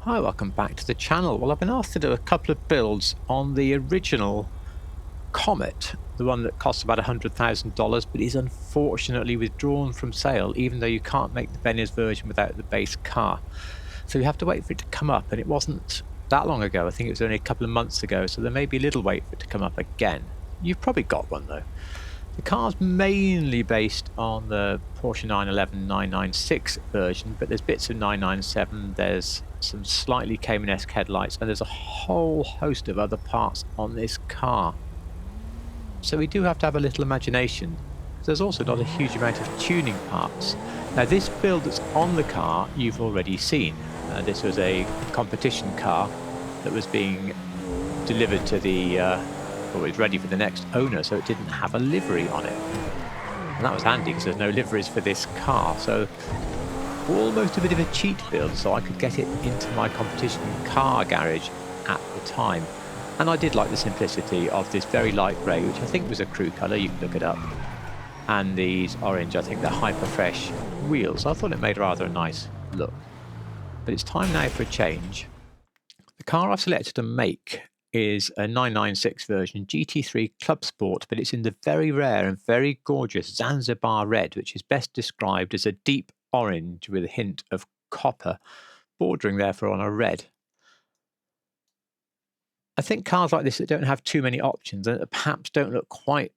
Hi, welcome back to the channel. Well, I've been asked to do a couple of builds on the original Comet, the one that costs about $100,000 but is unfortunately withdrawn from sale, even though you can't make the Benny's version without the base car. So you have to wait for it to come up, and it wasn't that long ago. I think it was only a couple of months ago, so there may be a little wait for it to come up again. You've probably got one though. The car's mainly based on the Porsche 911 996 version, but there's bits of 997, there's some slightly Cayman-esque headlights, and there's a whole host of other parts on this car. So we do have to have a little imagination, because there's also not a huge amount of tuning parts. Now this build that's on the car you've already seen. This was a competition car that was being delivered to the or it's ready for the next owner, so it didn't have a livery on it. And that was handy because there's no liveries for this car, so almost a bit of a cheat build, so I could get it into my competition car garage at the time. And I did like the simplicity of this very light grey, which I think was a crew colour, you can look it up, and these orange, I think they're hyper fresh wheels. I thought it made rather a nice look. But it's time now for a change. The car I've selected to make is a 996 version GT3 Clubsport, but it's in the very rare and very gorgeous Zanzibar red, which is best described as a deep orange with a hint of copper, bordering therefore on a red. I think cars like this that don't have too many options and that perhaps don't look quite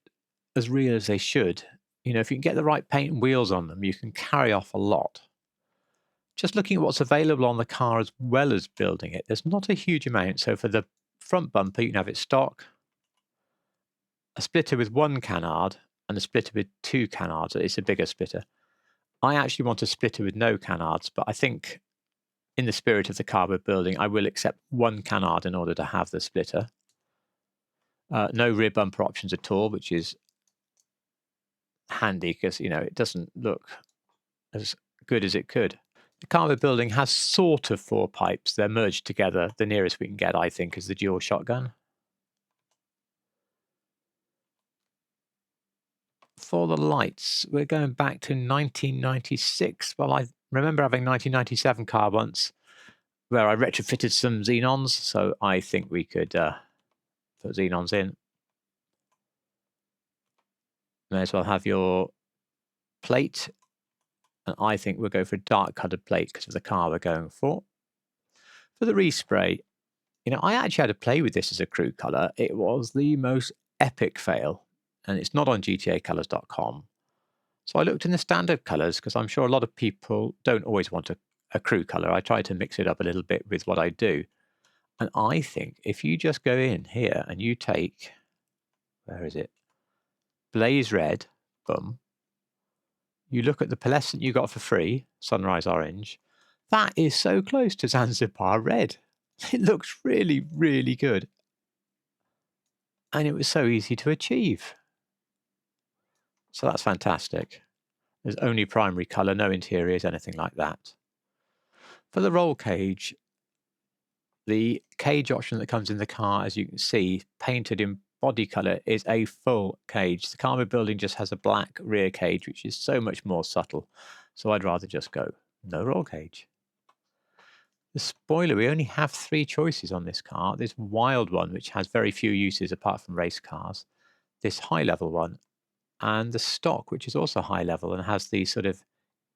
as real as they should, if you can get the right paint and wheels on them, you can carry off a lot. Just looking at what's available on the car as well as building it, there's not a huge amount. So for the front bumper, you can have it stock, a splitter with one canard, and a splitter with two canards. It's a bigger splitter. I actually want a splitter with no canards, but I think in the spirit of the car we're building, I will accept one canard in order to have the splitter. No rear bumper options at all, which is handy because, it doesn't look as good as it could. The car we're building has sort of four pipes. They're merged together. The nearest we can get, I think, is the dual shotgun. For the lights, we're going back to 1996. Well, I remember having a 1997 car once where I retrofitted some xenons, so I think we could put xenons in. May as well have your plate, and I think we'll go for a dark coloured plate because of the car we're going for. For the respray, I actually had to play with this as a crew colour. It was the most epic fail, and it's not on GTAcolours.com. So I looked in the standard colours because I'm sure a lot of people don't always want a crew colour. I try to mix it up a little bit with what I do. And I think if you just go in here and you take, where is it? Blaze red, boom. You look at the pearlescent you got for free, sunrise orange. That is so close to Zanzibar red. It looks really, really good. And it was so easy to achieve. So that's fantastic. There's only primary colour, no interiors, anything like that. For the roll cage, the cage option that comes in the car, as you can see, painted in body colour, is a full cage. The car we're building just has a black rear cage, which is so much more subtle. So I'd rather just go no roll cage. The spoiler, we only have three choices on this car. This wild one, which has very few uses apart from race cars, this high level one, and the stock, which is also high level and has these sort of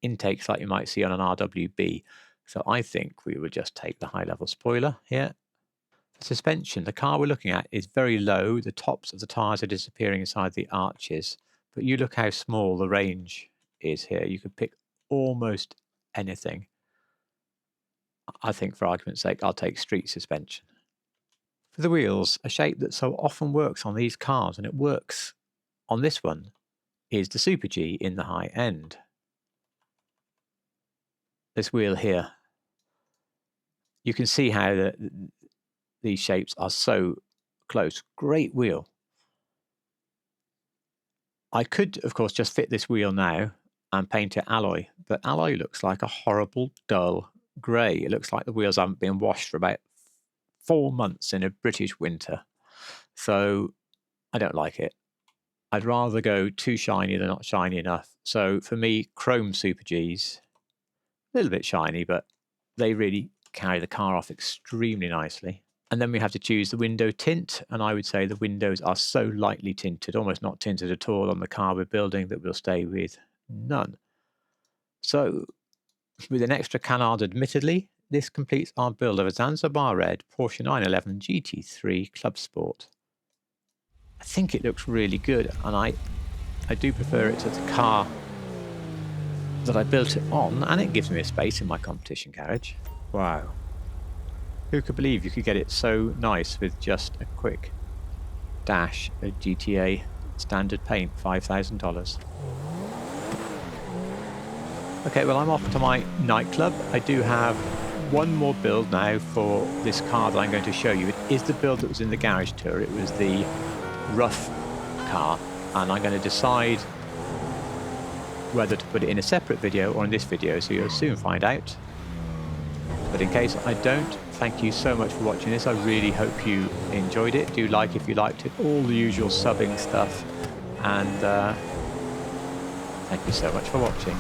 intakes like you might see on an RWB. So I think we would just take the high level spoiler here. For suspension, the car we're looking at is very low. The tops of the tyres are disappearing inside the arches, but you look how small the range is here. You could pick almost anything. I think for argument's sake, I'll take street suspension. For the wheels, a shape that so often works on these cars, and it works on this one, is the Super G in the high end. This wheel here, you can see how these shapes are so close. Great wheel. I could, of course, just fit this wheel now and paint it alloy, but alloy looks like a horrible, dull grey. It looks like the wheels haven't been washed for about 4 months in a British winter. So I don't like it. I'd rather go too shiny than not shiny enough. So for me, chrome Super Gs, a little bit shiny, but they really carry the car off extremely nicely. And then we have to choose the window tint, and I would say the windows are so lightly tinted, almost not tinted at all on the car we're building, that we'll stay with none. So with an extra canard admittedly, this completes our build of a Zanzibar Red Porsche 911 GT3 Clubsport. I think it looks really good, and I do prefer it to the car that I built it on, and it gives me a space in my competition garage. Wow. Who could believe you could get it so nice with just a quick dash of GTA standard paint, $5,000. Okay, well, I'm off to my nightclub. I do have one more build now for this car that I'm going to show you. It is the build that was in the garage tour. It was the rough car, and I'm going to decide whether to put it in a separate video or in this video, so you'll soon find out. But in case I don't, thank you so much for watching this. I really hope you enjoyed it. Do like if you liked it, all the usual subbing stuff, and thank you so much for watching.